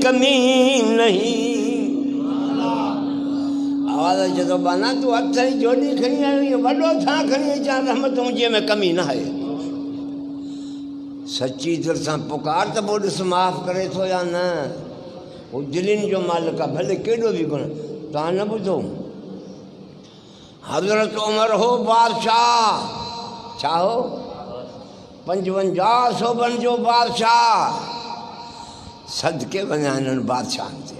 कमी नहीं। आवाज़ अचे थो बाना तूं हथ जी जोड़ी खणी आयो वॾो छा खणी अचां रहमत मुंहिंजे में कमी न आहे। सची दिलि सां पुकार त पोइ ॾिस माफ़ करे थो या न। हू दिलनि जो मालिक आहे भले केॾो बि गुण। तव्हां न ॿुधो हज़रत उमर हो बादशाह छा हो 55 सूबनि जो बादशाह। सदके वञा हिननि बादशाहनि ते।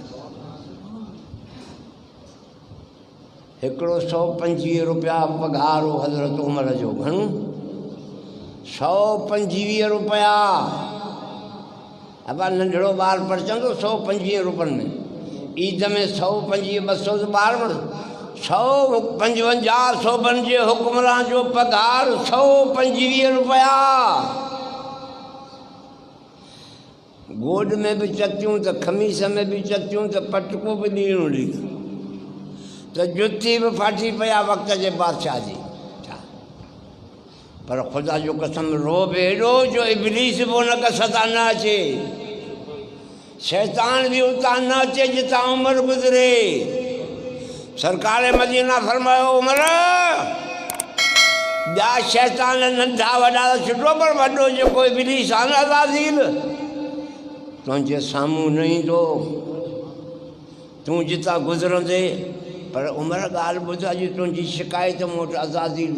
हिकिड़ो 125 रुपया पघार हो हज़रत उमर जो। घणो 125 रुपया। अब नंढड़ो ॿार पढ़चंदो 125 रुपयनि में। ईद में 125 200 तो ॿार 155 सूबनि जे हुक्मरान जो पघार 125 रुपया। गोड में भी चतियूं तो खमीस में भी चतियूं तो पटको भी ॾियणो ॾींहुं तो जुती भी फाटी पिया वक़्त जे बादशाह जी। पर खुदा जो कसम रोब एॾो जो इब्लीस बि उन कसता न अचे। शैतान भी उतां न अचे जितां उमर गुज़रे। सरकार मदीना फरमायो उमर ॿिया शैतान नंढा वॾा छुटो पर वॾो जेको इब्लीस आहे न अज़ाज़ील तुंहिंजे साम्हूं न ईंदो। तूं जितां गुज़रंदे पर उमर ॻाल्हि ॿुध अॼु तुंहिंजी शिकायत मूं वटि अज़ाज़ील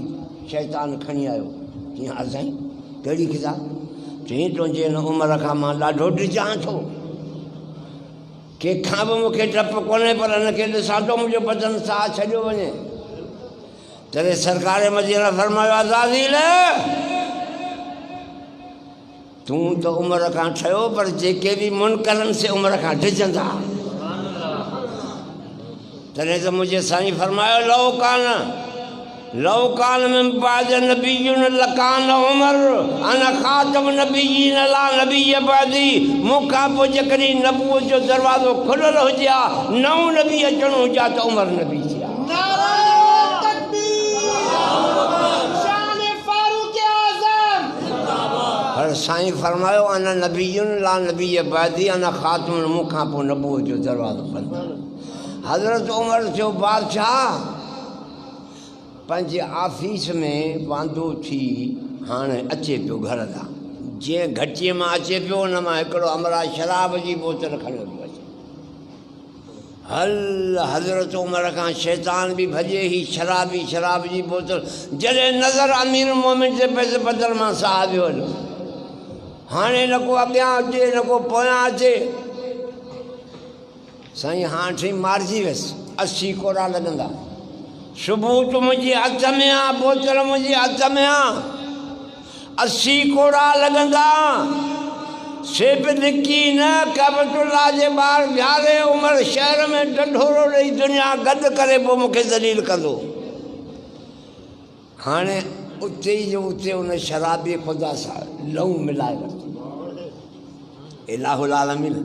शैतान खणी आयो। कीअं असाईं कहिड़ी किताब चई तुंहिंजे हिन उमिरि खां मां ॾाढो ॾिजां थो। कंहिंखां बि मूंखे डपु कोन्हे पर हिनखे ॾिसां थो मुंहिंजो बदन साह छॾियो वञे। तॾहिं सरकार मदीना फरमायो अज़ाज़ील तूं त उमिरि खां ठहियो पर जेके बि मुनकरनि से उमिरि खां डिॼंदा। तॾहिं त मुंहिंजे साईं फरमायो लौकान में बाद नबीयुन लकान उमर अना खातम नबीयीन ला नबी बादी। मूंखां पोइ जेकॾहिं नबूअत जो दरवाज़ो खुलियल हुजे हा नओं नबी अचणो हुजे त उमर नबी थी आहे। पर साईं फरमायो अना नबीयुन ला नबी बादी अना खातम मूंखां पोइ नबूअत जो दरवाज़ो बंदि। हज़रत उमर जो बादशाह पंहिंजे ऑफिस में वांदो थी हाणे अचे पियो घर ॾांहुं। जीअं घटीअ मां अचे पियो हुन मां हिकिड़ो अमरा शराब जी बोतल खणियो पियो अचे। हल हज़रत उमर खां शैतान बि भॼे ही शराब जी बोतल। जॾहिं नज़र अमीर मोमिन जे पैसे बदल मां साह वियो हलो। हाणे न को अॻियां अचे न को पोयां अचे। साईं हाणे ठही मारिजी वियसि 80 कोड़ा लॻंदा। सबूत मुंहिंजे हथ में आहे बोतल मुंहिंजे हथ में आहे 80 कोड़ा लॻंदा। सिब निकी न कबतुल्ला जे ॿार विहारे उमर शहर में ढंढोरो ॾेई दुनिया गॾु करे पोइ मूंखे ज़लील कंदो। हाणे उते ई जो उते उन शराबी ख़ुदा सां लहू मिलाए वरितो। इलाहुल आलमीन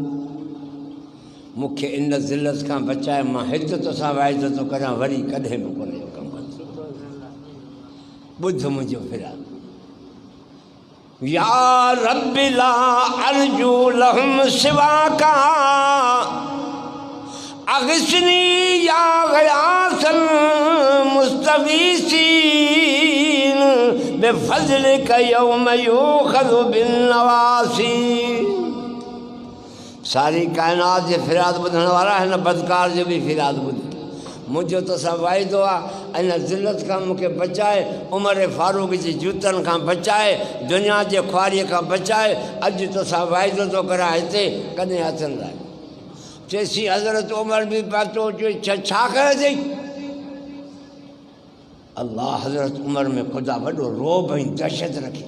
मूंखे इन ज़िलत खां बचाए। मां हिते तोसां वाइदो थो करियां वरी कॾहिं बि कोन जो कमु कंदो। ॿुध मुंहिंजो फिराक या रब्बी ला अर्जू लहुम सिवाका अग़िस्नी या ग़यासल मुस्तगीसीन बिफ़ज़लिक यौम यूख़ज़ु बिन्नवासी। सारी कायनात जे फिराद ॿुधण वारा हिन बदकार जो बि फिराद ॿुध। मुंहिंजो तोसां वाइदो आहे इन ज़िलत खां मूंखे बचाए उमर फारूक जी जूतनि खां बचाए दुनिया जे ख्वारीअ खां बचाए। अॼु तोसां वाइदो थो करां हिते कॾहिं हथ न लाइ। चएसि हज़रत उमर बि पातो छा करे अथई। अल्लाह हज़रत उमर में ख़ुदा वॾो रोब ऐं दहशत रखी।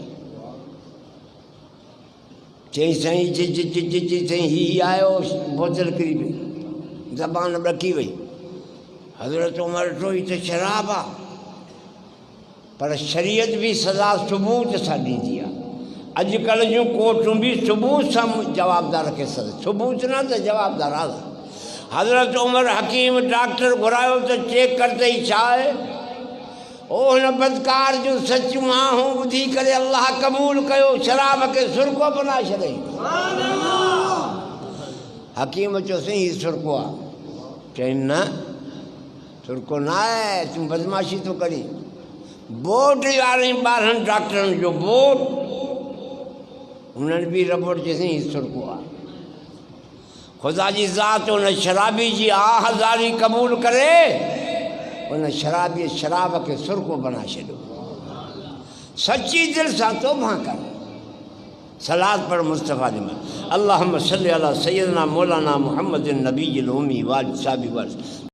चई साईं जी साईं हीउ आयो बोतल किरी पई ज़बान ॾकी वई। हज़रत उमर ॾिठो ही त शराब आहे पर शरीयत भी सज़ा सबूत सां ॾींदी आहे। अॼुकल्ह जूं कोर्टूं भी सबूत सां जवाबदार खे सज़ा सबूत न त जवाबदार आहे। हज़रत उमर हकीम डॉक्टर घुरायो त चेक करते ई छा आहे। ओ हिन बदकार जूं सचूं आहूं ॿुधी करे अल्लाह क़बूल कयो। शराब खे सुर्को बनाए छॾई। हकीम चयोसीं हीउ सुरको आहे। चई न सुरको न आहे, तूं बदमाशी थो करी। बोर्ड वारनि 12 डॉक्टरनि जो बोर्ड, उन्हनि बि रिपोर्ट चईसीं हीउ सुरको आहे। ख़ुदा जी ज़ात उन शराबी जी आहाज़ारी क़बूल करे, उन शराबी शराब खे सुरको बणाए छॾियो। सची दिलि सां तौबा कर, सलात पढ़ मुस्तफ़ा जे मथां। अल्लाहुम्मा सल्लि अला सय्यदना मौलाना मुहम्मद नबी उम्मी वाल साहबी वाल।